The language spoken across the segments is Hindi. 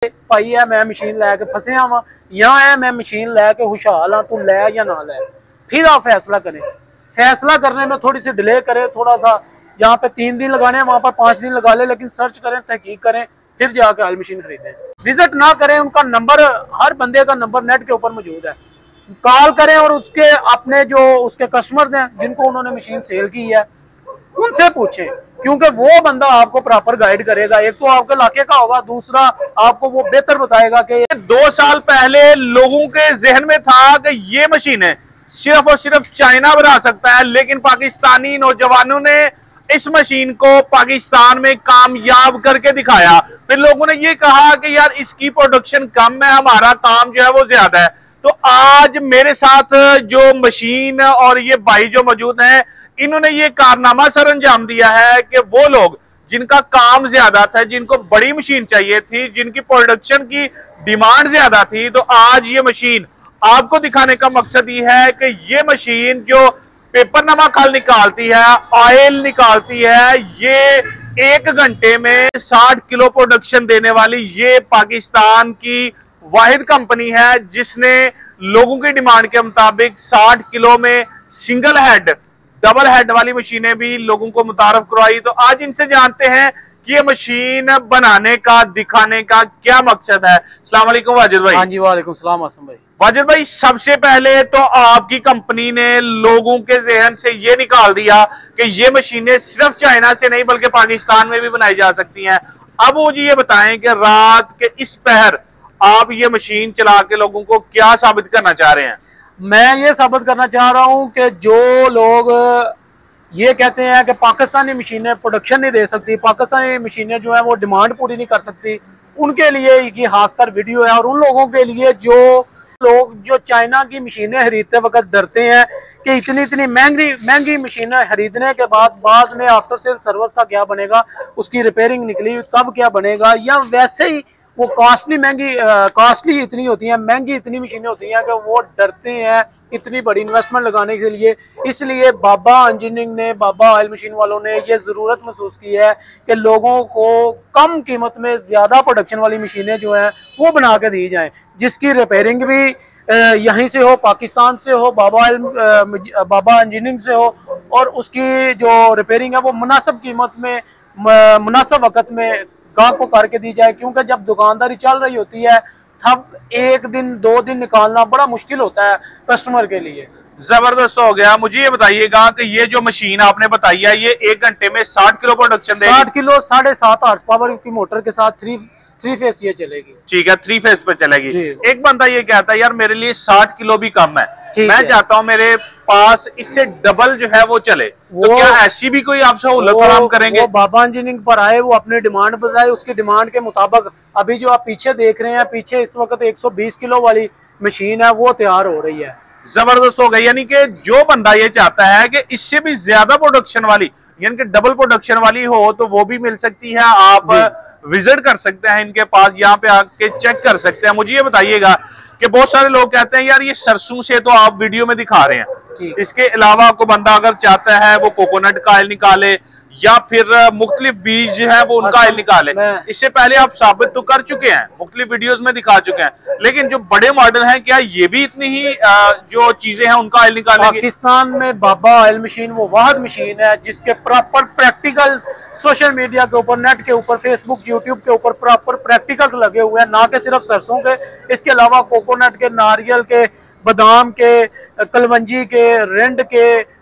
भाई है मैं मशीन लैके फसिया वा या है मैं मशीन लैके खुशहाल हाँ, तू लै या ना लै, फिर आप फैसला करें। फैसला करने में थोड़ी सी डिले करें, थोड़ा सा जहाँ पे 3 दिन लगाने हैं वहाँ पर 5 दिन लगा ले, लेकिन सर्च करें, तहकीक करें, फिर जाके ऑयल मशीन खरीदें। विजिट ना करें, उनका नंबर, हर बंदे का नंबर नेट के ऊपर मौजूद है, कॉल करें और उसके अपने जो उसके कस्टमर्स हैं जिनको उन्होंने मशीन सेल की है उनसे पूछें, क्योंकि वो बंदा आपको प्रॉपर गाइड करेगा। एक तो आपके इलाके का होगा, दूसरा आपको वो बेहतर बताएगा कि 2 साल पहले लोगों के जहन में था कि ये मशीन है सिर्फ और सिर्फ चाइना बना सकता है, लेकिन पाकिस्तानी नौजवानों ने इस मशीन को पाकिस्तान में कामयाब करके दिखाया। फिर लोगों ने ये कहा कि यार इसकी प्रोडक्शन कम है, हमारा काम जो है वो ज्यादा है। तो आज मेरे साथ जो मशीन और ये भाई जो मौजूद है, इन्होंने ये कारनामा सर अंजाम दिया है कि वो लोग जिनका काम ज्यादा था, जिनको बड़ी मशीन चाहिए थी, जिनकी प्रोडक्शन की डिमांड ज्यादा थी, तो आज ये मशीन आपको दिखाने का मकसद ये है कि ये मशीन जो पेपर नमक खल निकालती है, ऑयल निकालती है, ये 1 घंटे में 60 किलो प्रोडक्शन देने वाली ये पाकिस्तान की वाहिद कंपनी है जिसने लोगों की डिमांड के मुताबिक 60 किलो में सिंगल हेड, डबल हेड वाली मशीनें भी लोगों को मुतारफ करवाई। तो आज इनसे जानते हैं कि ये मशीन बनाने का, दिखाने का क्या मकसद है। अस्सलाम वालेकुम वाजिद भाई। हाँ जी, वालेकुम सलाम आसम भाई। वाजिद भाई, सबसे पहले तो आपकी कंपनी ने लोगों के जहन से ये निकाल दिया कि ये मशीनें सिर्फ चाइना से नहीं बल्कि पाकिस्तान में भी बनाई जा सकती हैं। अब वो जी ये बताएं कि रात के इस पहर आप ये मशीन चला के लोगों को क्या साबित करना चाह रहे हैं? मैं ये साबित करना चाह रहा हूँ कि जो लोग ये कहते हैं कि पाकिस्तानी मशीनें प्रोडक्शन नहीं दे सकती, पाकिस्तानी मशीनें जो है वो डिमांड पूरी नहीं कर सकती, उनके लिए ये खासकर वीडियो है। और उन लोगों के लिए जो लोग जो चाइना की मशीनें खरीदते वक्त डरते हैं कि इतनी इतनी महंगी मशीनें खरीदने के बाद में आफ्टर सेल सर्विस का क्या बनेगा, उसकी रिपेयरिंग निकली तब क्या बनेगा, या वैसे ही वो कॉस्टली इतनी होती हैं, महंगी इतनी मशीनें होती हैं कि वो डरते हैं इतनी बड़ी इन्वेस्टमेंट लगाने के लिए। इसलिए बाबा इंजीनियरिंग ने, बाबा ऑयल मशीन वालों ने ये ज़रूरत महसूस की है कि लोगों को कम कीमत में ज़्यादा प्रोडक्शन वाली मशीनें जो हैं वो बना के दी जाएँ, जिसकी रिपेयरिंग भी यहीं से हो, पाकिस्तान से हो, बाबा इंजीनियरिंग से हो, और उसकी जो रिपेयरिंग है वो मुनासिब कीमत में, मुनासिब वक्त में गाहक को करके दी जाए। क्योंकि जब दुकानदारी चल रही होती है तब 1 दिन 2 दिन निकालना बड़ा मुश्किल होता है कस्टमर के लिए। जबरदस्त हो गया। मुझे ये बताइएगा कि ये जो मशीन आपने बताई है ये 1 घंटे में 60 किलो प्रोडक्शन देगी? 60 किलो 7.5 हॉर्स पावर की मोटर के साथ 3 फेस ये चलेगी। ठीक है, 3 फेस पे चलेगी। एक बंदा ये कहता है यार मेरे लिए 60 किलो भी कम है, मैं चाहता हूँ मेरे पास इससे डबल जो है वो चले, तो क्या ऐसी भी कोई आप सहूलत फराहम करेंगे? वो बाबा इंजीनियरिंग पर आए, वो अपने डिमांड बताए, उसकी डिमांड के मुताबिक अभी जो आप पीछे देख रहे हैं, पीछे इस वक्त 120 किलो वाली मशीन है वो तैयार हो रही है। जबरदस्त हो गई। यानी कि जो बंदा ये चाहता है कि इससे भी ज्यादा प्रोडक्शन वाली, यानी कि डबल प्रोडक्शन वाली हो, तो वो भी मिल सकती है। आप विजिट कर सकते हैं इनके पास, यहाँ पे आके चेक कर सकते हैं। मुझे ये बताइएगा कि बहुत सारे लोग कहते हैं यार ये सरसों से तो आप वीडियो में दिखा रहे हैं, इसके अलावा को बंदा अगर चाहता है वो कोकोनट का ऑयल निकाले या फिर मुख्तलिफ बीज है वो उनका ऑयल निकाले, इससे पहले आप साबित तो कर चुके हैं, मुख्तलिफ वीडियोस में दिखा चुके हैं, लेकिन जो बड़े मॉडल हैं क्या ये भी इतनी ही जो चीजें हैं उनका ऑयल निकालेंगे? पाकिस्तान में बाबा ऑयल मशीन वो वाहिद मशीन है जिसके प्रॉपर प्रैक्टिकल सोशल मीडिया के ऊपर, नेट के ऊपर, फेसबुक, यूट्यूब के ऊपर प्रॉपर प्रैक्टिकल्स लगे हुए हैं, ना कि सिर्फ सरसों के, इसके अलावा कोकोनट के, नारियल के, बादाम के, कलवंजी के, रिंड के,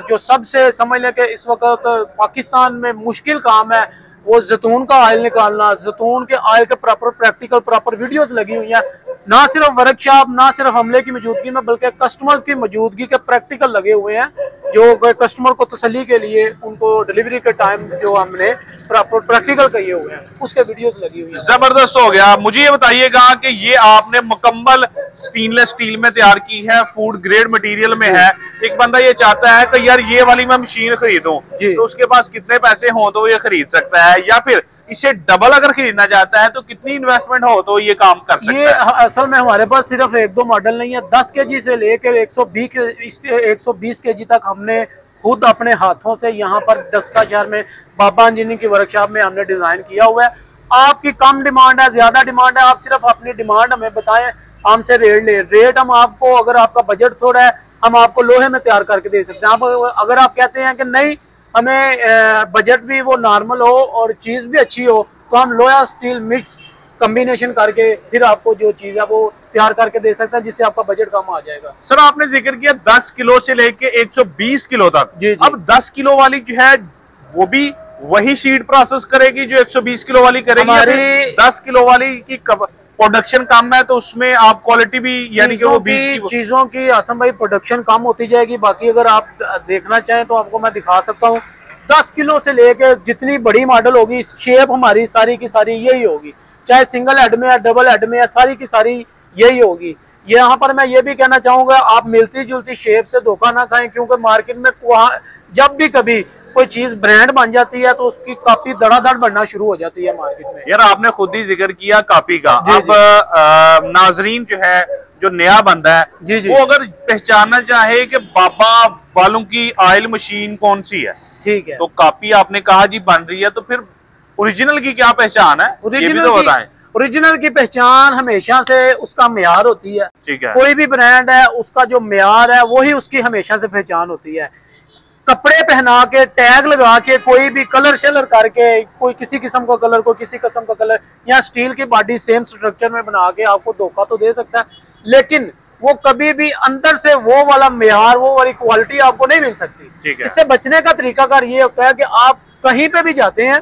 जो सबसे समझ लें कि इस वक्त पाकिस्तान में मुश्किल काम है वो जैतून का ऑयल निकालना। जैतून के ऑयल के प्रॉपर प्रैक्टिकल प्रॉपर वीडियोस लगी हुई हैं, ना सिर्फ वर्कशॉप, ना सिर्फ हमले की मौजूदगी में बल्कि कस्टमर्स की मौजूदगी के प्रैक्टिकल लगे हुए हैं, जो कस्टमर को तसल्ली के लिए उनको डिलीवरी के टाइम जो हमने प्रॉपर प्रैक्टिकल किए हुए हैं उसके वीडियोस लगी हुई हैं। जबरदस्त हो गया। मुझे ये बताइएगा कि ये आपने मुकम्मल स्टेनलेस स्टील में तैयार की है, फूड ग्रेड मटेरियल में है। एक बंदा ये चाहता है कि यार ये वाली मैं मशीन खरीदूं, तो उसके पास कितने पैसे हो तो ये खरीद सकता है, या फिर इसे डबल अगर खरीदना चाहता है तो कितनी इन्वेस्टमेंट हो तो ये काम कर सकता है? ये असल में हमारे पास सिर्फ 1-2 मॉडल नहीं है, 10 kg से लेकर 120 kg तक हमने खुद अपने हाथों से यहाँ पर दस्का शहर में बाबा इंजीनियरिंग की वर्कशॉप में हमने डिजाइन किया हुआ है। आपकी कम डिमांड है, ज्यादा डिमांड है, आप सिर्फ अपनी डिमांड हमें बताएं, हमसे रेट ले। रेट हम आपको, अगर आपका बजट थोड़ा है, हम आपको लोहे में तैयार करके दे सकते हैं। आप अगर आप कहते हैं कि नहीं हमें बजट भी वो नॉर्मल हो और चीज भी अच्छी हो, तो हम लोहा स्टील मिक्स कॉम्बिनेशन करके फिर आपको जो चीज है वो तैयार करके दे सकते हैं, जिससे आपका बजट कम आ जाएगा। सर आपने जिक्र किया 10 किलो से लेके 120 किलो तक। जी। अब 10 किलो वाली जो है वो भी वही शीट प्रोसेस करेगी जो 120 किलो वाली करेगी? हमारी 10 किलो वाली की प्रोडक्शन कम है तो उसमें आप क्वालिटी भी, यानी कि वो 20 की चीजों की आसम भाई प्रोडक्शन कम होती जाएगी। बाकी अगर आप देखना चाहें तो आपको मैं दिखा सकता हूँ, 10 किलो से लेके जितनी बड़ी मॉडल होगी, शेप हमारी सारी की सारी यही होगी, चाहे सिंगल हेड में या डबल हेड में या सारी की सारी यही होगी। यहाँ पर मैं ये भी कहना चाहूंगा, आप मिलती जुलती शेप से धोखा ना खाएं, क्योंकि मार्केट में जब भी कभी कोई चीज ब्रांड बन जाती है तो उसकी कॉपी धड़ाधड़ बनना शुरू हो जाती है मार्केट में। यार आपने खुद ही जिक्र किया कॉपी का। अब नाजरीन जो है, जो नया बंदा है, जी। वो अगर पहचानना चाहे कि बाबा वालों की ऑयल मशीन कौन सी है, ठीक है, तो कॉपी आपने कहा जी बन रही है, तो फिर ओरिजिनल की क्या पहचान है, ये भी तो बताएं। ओरिजिनल की पहचान हमेशा से उसका मेयार होती है। ठीक है, कोई भी ब्रांड है उसका जो मेयार है वही उसकी हमेशा से पहचान होती है। कपड़े पहना के, टैग लगा के, कोई भी कलर शलर करके, कोई किसी किस्म का कलर, कोई किसी किस्म का कलर, या स्टील की बॉडी सेम स्ट्रक्चर में बना के आपको धोखा तो दे सकता है, लेकिन वो कभी भी अंदर से वो वाला मेयार, वो वाली क्वालिटी आपको नहीं मिल सकती। ठीक है। इससे बचने का तरीकाकार ये होता है कि आप कहीं पे भी जाते हैं,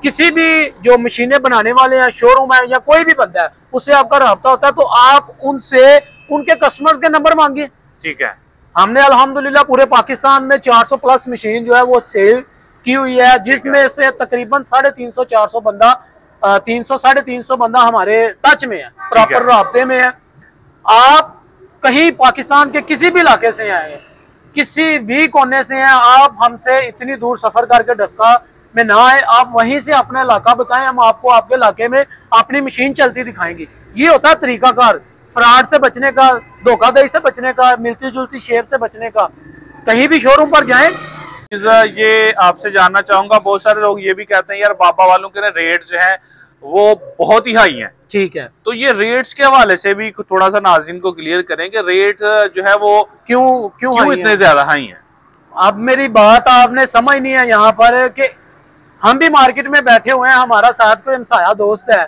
किसी भी जो मशीनें बनाने वाले हैं, शोरूम है या कोई भी बंदा है, उससे आपका राब्ता होता है, तो आप उनसे उनके कस्टमर्स के नंबर मांगिए। ठीक है। हमने अल्हम्दुलिल्लाह पूरे पाकिस्तान में 400 प्लस मशीन जो है वो सेल की हुई है, जिसमें से तकरीबन 350-400 बंदा, 300-350 बंदा हमारे टच में है, प्रॉपर राब्ते में है। आप कहीं पाकिस्तान के किसी भी इलाके से आए, किसी भी कोने से हैं, आप हमसे इतनी दूर सफर करके डस्का में ना आए, आप वहीं से अपना इलाका बताएं, हम आपको आपके इलाके में अपनी मशीन चलती दिखाएंगे। ये होता है तरीकाकार फ्रॉड से बचने का, धोखाधड़ी से बचने का, मिलती जुलती शेप से बचने का। कहीं भी शोरूम पर जाएं। ये आपसे जानना चाहूंगा, बहुत सारे लोग ये भी कहते हैं यार बाबा वालों के रेट जो है वो बहुत ही हाई हैं। ठीक है, तो ये रेट्स के हवाले से भी थोड़ा सा नाज़रीन को क्लियर करें कि रेट जो है वो क्यों इतने ज्यादा हाई हैं। अब मेरी बात आपने समझ नहीं है यहाँ पर कि हम भी मार्केट में बैठे हुए हैं, हमारा साथ कोई हमसाया दोस्त है,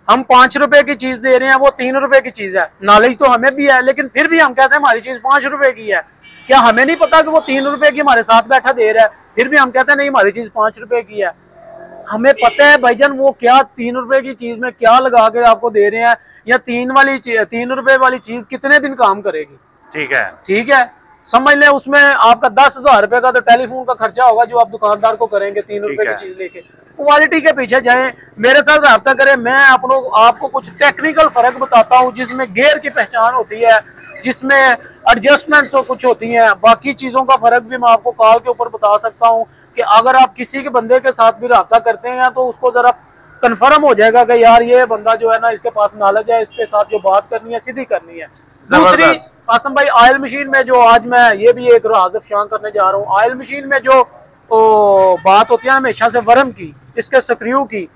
हम 5 रुपए की चीज दे रहे हैं, वो 3 रुपए की चीज है, नॉलेज तो हमें भी है, लेकिन फिर भी हम कहते हैं हमारी चीज 5 रुपए की है। क्या हमें नहीं पता कि वो 3 रुपए की हमारे साथ बैठा दे रहा है, फिर भी हम कहते हैं नहीं हमारी चीज 5 रुपए की है। हमें पता है भाईजान वो क्या 3 रुपए की चीज में क्या लगा के आपको दे रहे हैं, या 3 रुपए वाली चीज कितने दिन काम करेगी। ठीक है, समझ लें उसमें आपका 10,000 रुपए का तो टेलीफोन का खर्चा होगा जो आप दुकानदार को करेंगे 3 रुपए की चीज लेके। क्वालिटी के पीछे जाएं, मेरे साथ रब्ता करें, मैं आपको कुछ टेक्निकल फर्क बताता हूँ, जिसमें गियर की पहचान होती है, जिसमें एडजस्टमेंट्स कुछ होती हैं, बाकी चीजों का फर्क भी मैं आपको कॉल के ऊपर बता सकता हूँ कि अगर आप किसी के बंदे के साथ भी रब्ता करते हैं तो उसको जरा कंफर्म हो जाएगा कि यार ये बंदा जो है ना, इसके पास नॉलेज है, इसके साथ जो बात करनी है सीधी करनी है। दूसरी आसम भाई, ऑयल मशीन में जो आज मैं ये भी एक राज़ अफ़शान करने जा रहा हूँ, ऑयल मशीन में जो बात होती है हमेशा से वर्म की, इसके स्क्रू की,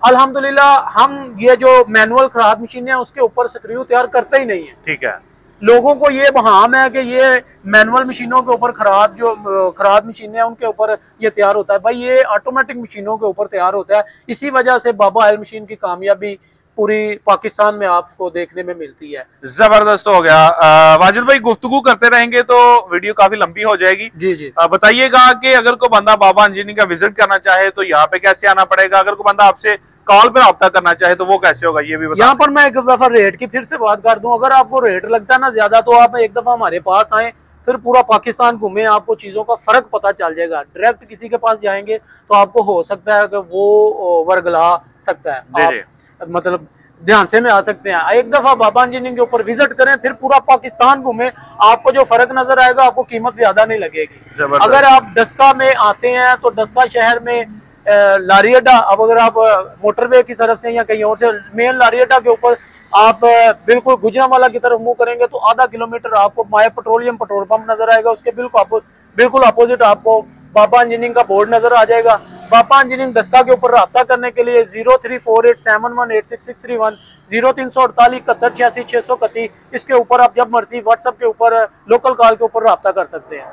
अल्हम्दुलिल्लाह हम ये जो मैनुअल खराद मशीन है उसके ऊपर स्क्रू तैयार करते ही नहीं है। ठीक है, लोगों को ये बहाम है कि ये मैनुअल मशीनों के ऊपर खराद मशीनें हैं उनके ऊपर ये तैयार होता है। भाई ये ऑटोमेटिक मशीनों के ऊपर तैयार होता है। इसी वजह से बाबा ऑयल मशीन की कामयाबी पूरी पाकिस्तान में आपको देखने में मिलती है। जबरदस्त हो गया। वाजिद भाई गुफ्तगू करते रहेंगे तो वीडियो काफी लंबी हो जाएगी। जी। बताइएगा कि अगर कोई बंदा बाबा इंजीनियरिंग का विजिट करना चाहे तो यहाँ पे कैसे आना पड़ेगा, अगर कोई बंदा आपसे कॉल पे रब्ता करना चाहे तो वो कैसे होगा, ये भी बताइए। यहाँ पर मैं एक दफा रेट की फिर से बात कर दूं, अगर आपको रेट लगता है ना ज्यादा तो आप एक दफा हमारे पास आए, फिर पूरा पाकिस्तान घूमे, आपको चीजों का फर्क पता चल जाएगा। डायरेक्ट किसी के पास जाएंगे तो आपको हो सकता है कि वो वर्गला सकता है, आप मतलब ध्यान से में आ सकते हैं। एक दफा बाबा इंजीनियरिंग के ऊपर विजिट करें, फिर पूरा पाकिस्तान घूमे, आपको जो फर्क नजर आएगा आपको कीमत ज्यादा नहीं लगेगी। अगर आप डस्का में आते हैं तो डस्का शहर में लारी अड्डा, अब अगर आप मोटरवे की तरफ से या कहीं और से मेन लारी अड्डा के ऊपर आप बिल्कुल गुजरांवाला की तरफ मूव करेंगे तो आधा किलोमीटर आपको माय पेट्रोलियम पेट्रोल पंप नजर आएगा, उसके बिल्कुल अपोजिट आपको बाबा इंजीनियरिंग का बोर्ड नजर आ जाएगा। बापा इंजीनियरिंग दस्का के ऊपर रब्ता करने के लिए 034871186631 0348 इसके ऊपर आप जब मर्जी व्हाट्सएप के ऊपर लोकल कॉल के ऊपर रब्ता कर सकते हैं।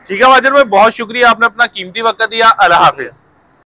ठीक है वाजिर भाई, बहुत शुक्रिया, आपने अपना कीमती वक्त दिया। अल्लाह हाफिज।